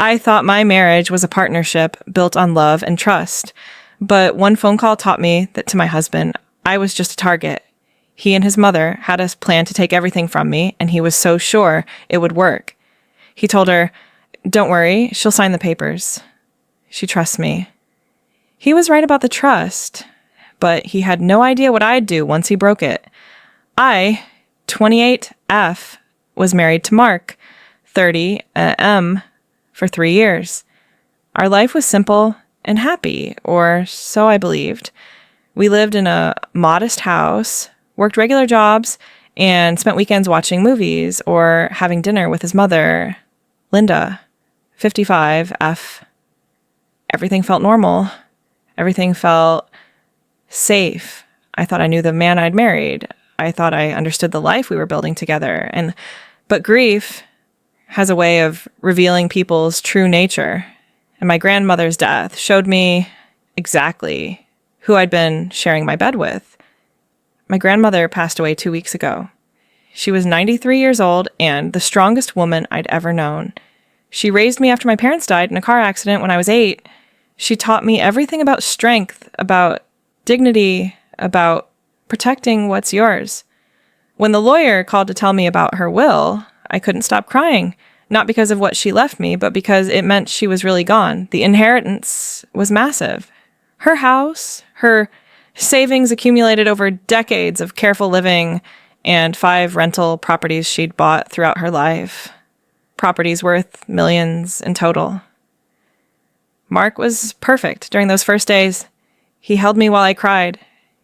I thought my marriage was a partnership built on love and trust. But one phone call taught me that to my husband, I was just a target. He and his mother had a plan to take everything from me, and he was so sure it would work. He told her, "Don't worry, she'll sign the papers. She trusts me." He was right about the trust, but he had no idea what I'd do once he broke it. I, 28F, was married to Mark, 30M, for 3 years. Our life was simple and happy, or so I believed. We lived in a modest house, worked regular jobs, and spent weekends watching movies or having dinner with his mother, Linda, 55F. Everything felt normal. Everything felt safe. I thought I knew the man I'd married. I thought I understood the life we were building together. But grief has a way of revealing people's true nature. And my grandmother's death showed me exactly who I'd been sharing my bed with. My grandmother passed away 2 weeks ago. She was 93 years old and the strongest woman I'd ever known. She raised me after my parents died in a car accident when I was 8. She taught me everything about strength, about dignity, about protecting what's yours. When the lawyer called to tell me about her will, I couldn't stop crying, not because of what she left me, but because it meant she was really gone. The inheritance was massive. Her house, her savings accumulated over decades of careful living, and 5 rental properties she'd bought throughout her life. Properties worth millions in total. Mark was perfect during those first days. He held me while I cried.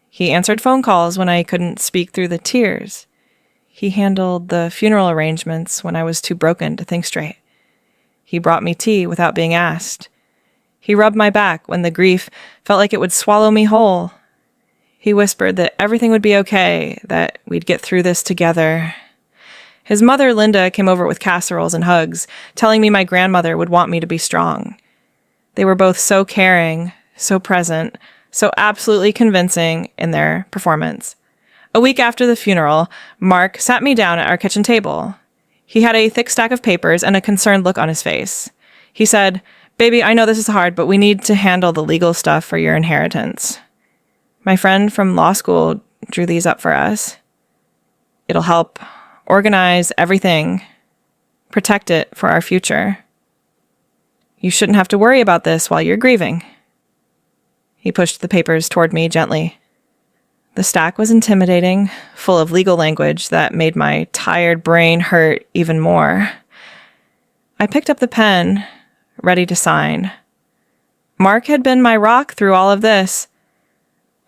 He answered phone calls when I couldn't speak through the tears. He handled the funeral arrangements when I was too broken to think straight. He brought me tea without being asked. He rubbed my back when the grief felt like it would swallow me whole. He whispered that everything would be okay, that we'd get through this together. His mother, Linda, came over with casseroles and hugs, telling me my grandmother would want me to be strong. They were both so caring, so present, so absolutely convincing in their performance. A week after the funeral, Mark sat me down at our kitchen table. He had a thick stack of papers and a concerned look on his face. He said, "Baby, I know this is hard, but we need to handle the legal stuff for your inheritance. My friend from law school drew these up for us. It'll help organize everything, protect it for our future. You shouldn't have to worry about this while you're grieving." He pushed the papers toward me gently. The stack was intimidating, full of legal language that made my tired brain hurt even more. I picked up the pen, ready to sign. Mark had been my rock through all of this.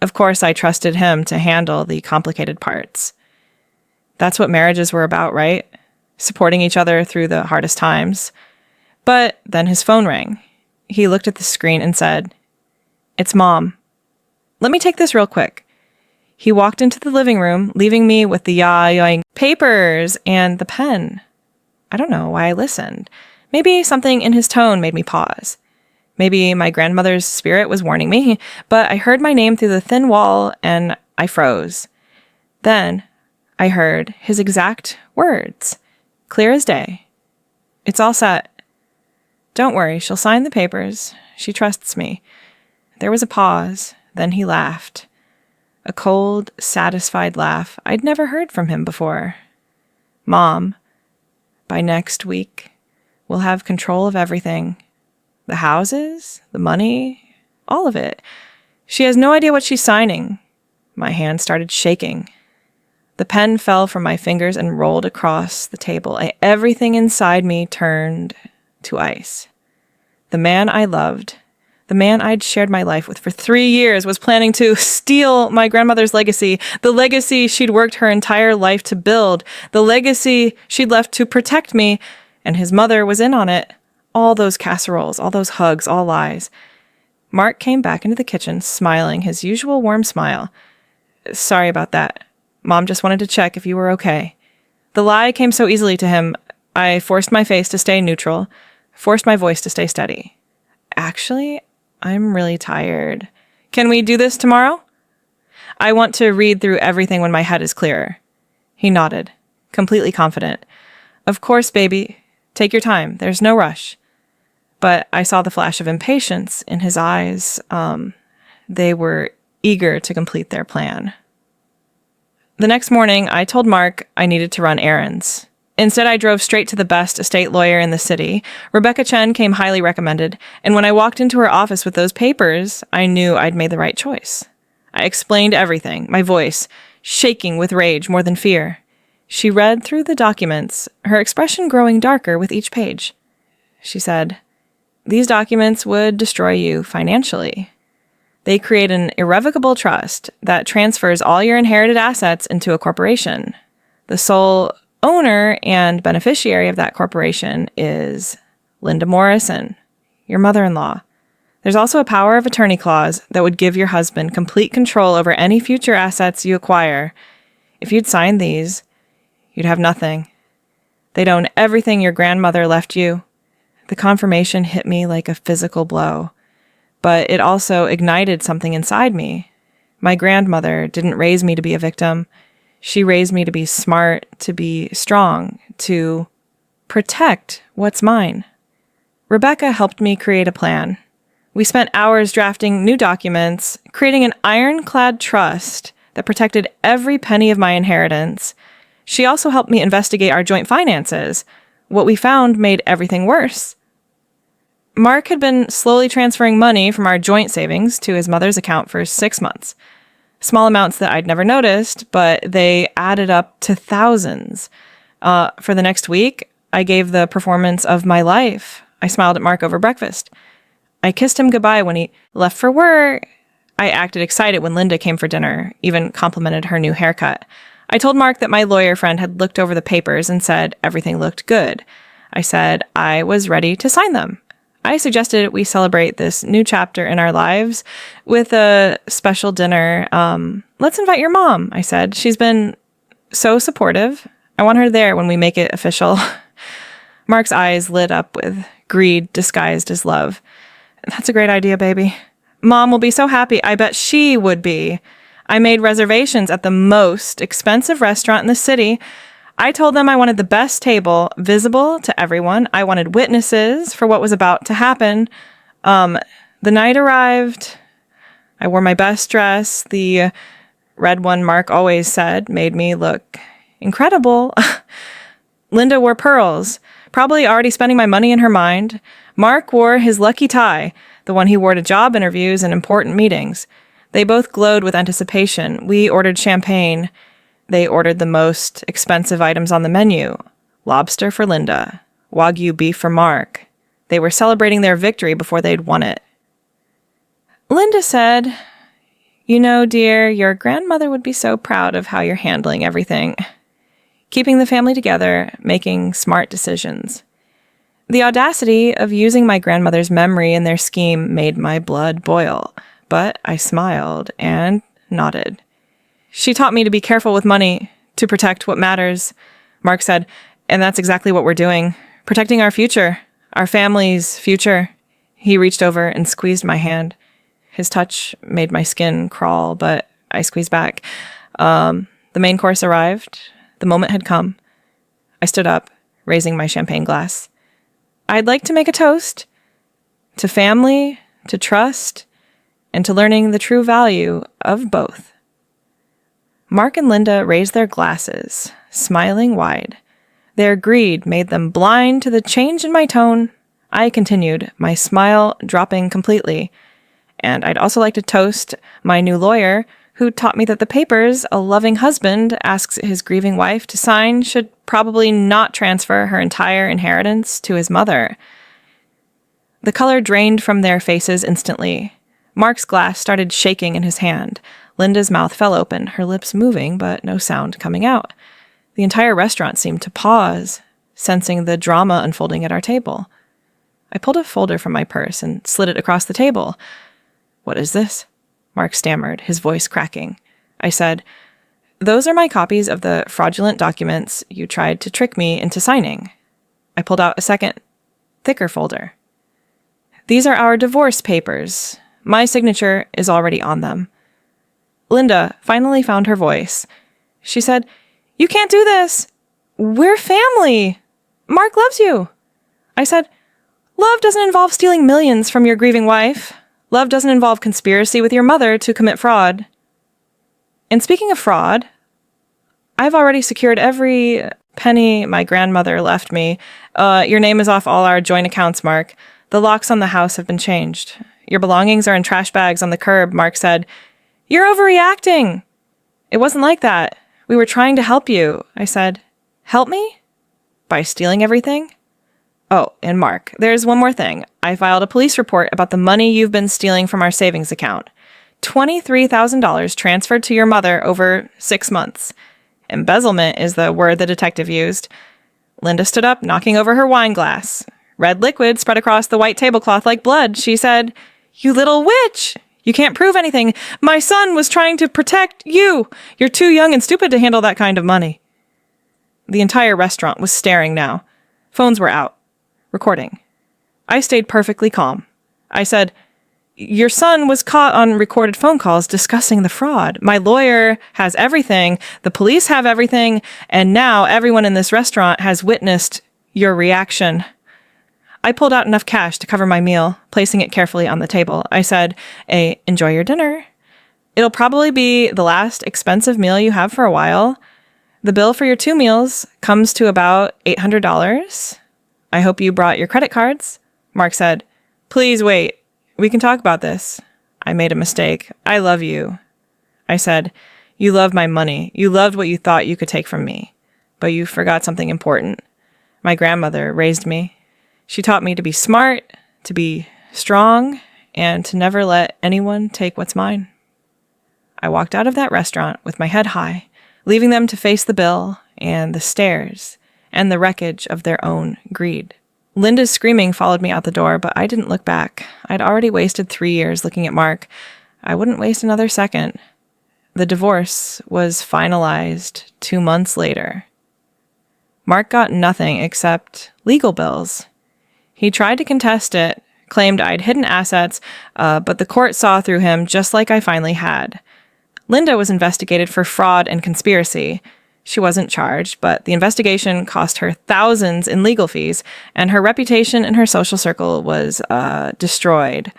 Of course, I trusted him to handle the complicated parts. That's what marriages were about, right? Supporting each other through the hardest times. But then his phone rang. He looked at the screen and said, "It's Mom. Let me take this real quick." He walked into the living room, leaving me with the yawing papers and the pen. I don't know why I listened. Maybe something in his tone made me pause. Maybe my grandmother's spirit was warning me, but I heard my name through the thin wall and I froze. Then I heard his exact words, clear as day. "It's all set. Don't worry, she'll sign the papers. She trusts me." There was a pause, then he laughed. A cold, satisfied laugh I'd never heard from him before. "Mom, by next week, we'll have control of everything. The houses, the money, all of it. She has no idea what she's signing." My hand started shaking. The pen fell from my fingers and rolled across the table. Everything inside me turned to ice. The man I loved, the man I'd shared my life with for 3 years, was planning to steal my grandmother's legacy, the legacy she'd worked her entire life to build, the legacy she'd left to protect me, and his mother was in on it. All those casseroles, all those hugs, all lies. Mark came back into the kitchen, smiling his usual warm smile. "Sorry about that. Mom just wanted to check if you were okay." The lie came so easily to him, I forced my face to stay neutral, forced my voice to stay steady. "Actually, I'm really tired. Can we do this tomorrow? I want to read through everything when my head is clearer." He nodded, completely confident. "Of course, baby. Take your time. There's no rush." but I saw the flash of impatience in his eyes. They were eager to complete their plan. The next morning, I told Mark I needed to run errands. Instead, I drove straight to the best estate lawyer in the city. Rebecca Chen came highly recommended, and when I walked into her office with those papers, I knew I'd made the right choice. I explained everything, my voice shaking with rage more than fear. She read through the documents, her expression growing darker with each page. She said, "These documents would destroy you financially. They create an irrevocable trust that transfers all your inherited assets into a corporation. The sole owner and beneficiary of that corporation is Linda Morrison, your mother-in-law. There's also a power of attorney clause that would give your husband complete control over any future assets you acquire. If you'd sign these, you'd have nothing. They'd own everything your grandmother left you." The confirmation hit me like a physical blow, but it also ignited something inside me. My grandmother didn't raise me to be a victim. She raised me to be smart, to be strong, to protect what's mine. Rebecca helped me create a plan. We spent hours drafting new documents, creating an ironclad trust that protected every penny of my inheritance. She also helped me investigate our joint finances. What we found made everything worse. Mark had been slowly transferring money from our joint savings to his mother's account for 6 months. Small amounts that I'd never noticed, but they added up to thousands. For the next week, I gave the performance of my life. I smiled at Mark over breakfast. I kissed him goodbye when he left for work. I acted excited when Linda came for dinner, even complimented her new haircut. I told Mark that my lawyer friend had looked over the papers and said everything looked good. I said I was ready to sign them. I suggested we celebrate this new chapter in our lives with a special dinner. Let's invite your mom, I said. She's been so supportive. I want her there when we make it official. Mark's eyes lit up with greed disguised as love. "That's a great idea, baby. Mom will be so happy. I bet she would be. I made reservations at the most expensive restaurant in the city. I told them I wanted the best table, visible to everyone. I wanted witnesses for what was about to happen. The night arrived. I wore my best dress. The red one Mark always said made me look incredible. Linda wore pearls, probably already spending my money in her mind. Mark wore his lucky tie, the one he wore to job interviews and important meetings. They both glowed with anticipation. We ordered champagne. They ordered the most expensive items on the menu. Lobster for Linda, Wagyu beef for Mark. They were celebrating their victory before they'd won it. Linda said, "You know, dear, your grandmother would be so proud of how you're handling everything. Keeping the family together, making smart decisions." The audacity of using my grandmother's memory in their scheme made my blood boil, but I smiled and nodded. "She taught me to be careful with money, to protect what matters," Mark said, "and that's exactly what we're doing, protecting our future, our family's future." He reached over and squeezed my hand. His touch made my skin crawl, but I squeezed back. The main course arrived. The moment had come. I stood up, raising my champagne glass. "I'd like to make a toast to family, to trust, and to learning the true value of both." Mark and Linda raised their glasses, smiling wide. Their greed made them blind to the change in my tone. I continued, my smile dropping completely. "And I'd also like to toast my new lawyer, who taught me that the papers a loving husband asks his grieving wife to sign should probably not transfer her entire inheritance to his mother." The color drained from their faces instantly. Mark's glass started shaking in his hand. Linda's mouth fell open, her lips moving, but no sound coming out. The entire restaurant seemed to pause, sensing the drama unfolding at our table. I pulled a folder from my purse and slid it across the table. "What is this?" Mark stammered, his voice cracking. I said, "Those are my copies of the fraudulent documents you tried to trick me into signing." I pulled out a second, thicker folder. "These are our divorce papers. My signature is already on them." Linda finally found her voice. She said, "You can't do this. We're family. Mark loves you." I said, Love doesn't involve stealing millions from your grieving wife. Love doesn't involve conspiracy with your mother to commit fraud. And speaking of fraud, I've already secured every penny my grandmother left me. Your name is off all our joint accounts, Mark. The locks on the house have been changed. Your belongings are in trash bags on the curb, Mark said. You're overreacting. It wasn't like that. We were trying to help you. I said, help me? By stealing everything? Oh, and Mark, there's one more thing. I filed a police report about the money you've been stealing from our savings account. $23,000 transferred to your mother over 6 months. Embezzlement is the word the detective used. Linda stood up, knocking over her wine glass. Red liquid spread across the white tablecloth like blood. She said, You little witch! You can't prove anything. My son was trying to protect you. You're too young and stupid to handle that kind of money. The entire restaurant was staring now. Phones were out. Recording. I stayed perfectly calm. I said, Your son was caught on recorded phone calls discussing the fraud. My lawyer has everything. The police have everything. And now everyone in this restaurant has witnessed your reaction. I pulled out enough cash to cover my meal, placing it carefully on the table. I said, enjoy your dinner. It'll probably be the last expensive meal you have for a while. The bill for your 2 meals comes to about $800. I hope you brought your credit cards. Mark said, Please wait. We can talk about this. I made a mistake. I love you. I said, You love my money. You loved what you thought you could take from me. But you forgot something important. My grandmother raised me. She taught me to be smart, to be strong, and to never let anyone take what's mine. I walked out of that restaurant with my head high, leaving them to face the bill and the stares and the wreckage of their own greed. Linda's screaming followed me out the door, but I didn't look back. I'd already wasted 3 years looking at Mark. I wouldn't waste another second. The divorce was finalized 2 months later. Mark got nothing except legal bills. He tried to contest it, claimed I'd hidden assets, but the court saw through him just like I finally had. Linda was investigated for fraud and conspiracy. She wasn't charged, but the investigation cost her thousands in legal fees, and her reputation in her social circle was destroyed.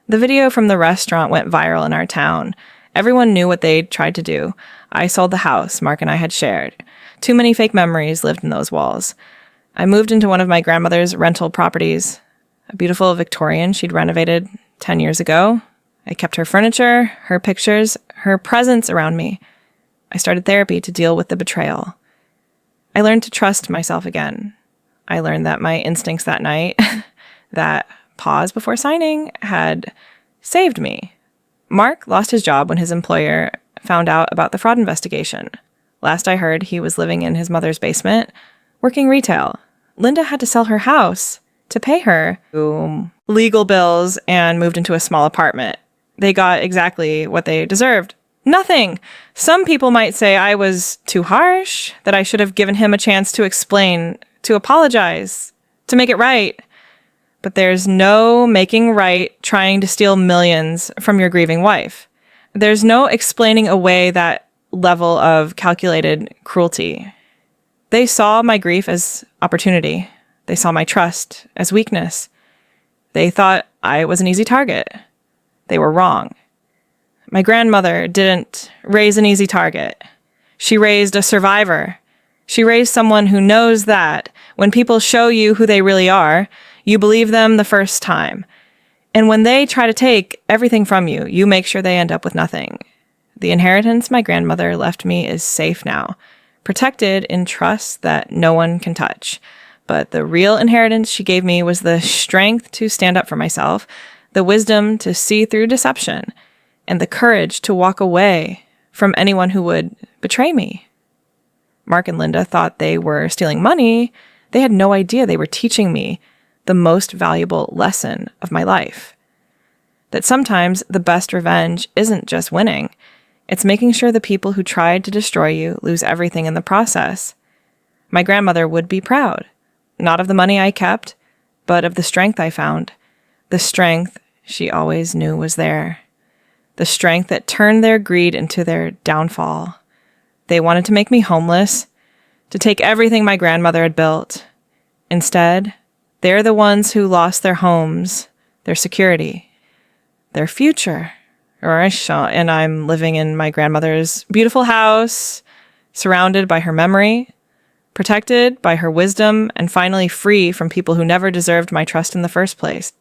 The video from the restaurant went viral in our town. Everyone knew what they'd tried to do. I sold the house Mark and I had shared. Too many fake memories lived in those walls. I moved into one of my grandmother's rental properties, a beautiful Victorian she'd renovated 10 years ago. I kept her furniture, her pictures, her presence around me. I started therapy to deal with the betrayal. I learned to trust myself again. I learned that my instincts that night, that pause before signing, had saved me. Mark lost his job when his employer found out about the fraud investigation. Last I heard, he was living in his mother's basement, working retail. Linda had to sell her house to pay her legal bills and moved into a small apartment. They got exactly what they deserved. Nothing. Some people might say I was too harsh, that I should have given him a chance to explain, to apologize, to make it right. But there's no making right trying to steal millions from your grieving wife. There's no explaining away that level of calculated cruelty. They saw my grief as opportunity. They saw my trust as weakness. They thought I was an easy target. They were wrong. My grandmother didn't raise an easy target. She raised a survivor. She raised someone who knows that when people show you who they really are, you believe them the first time. And when they try to take everything from you, you make sure they end up with nothing. The inheritance my grandmother left me is safe now, protected in trust that no one can touch. But the real inheritance she gave me was the strength to stand up for myself, the wisdom to see through deception, and the courage to walk away from anyone who would betray me. Mark and Linda thought they were stealing money. They had no idea they were teaching me the most valuable lesson of my life. That sometimes the best revenge isn't just winning. It's making sure the people who tried to destroy you lose everything in the process. My grandmother would be proud, not of the money I kept, but of the strength I found. The strength she always knew was there. The strength that turned their greed into their downfall. They wanted to make me homeless, to take everything my grandmother had built. Instead, They're the ones who lost their homes, their security, their future. And I'm living in my grandmother's beautiful house, surrounded by her memory, protected by her wisdom, and finally free from people who never deserved my trust in the first place.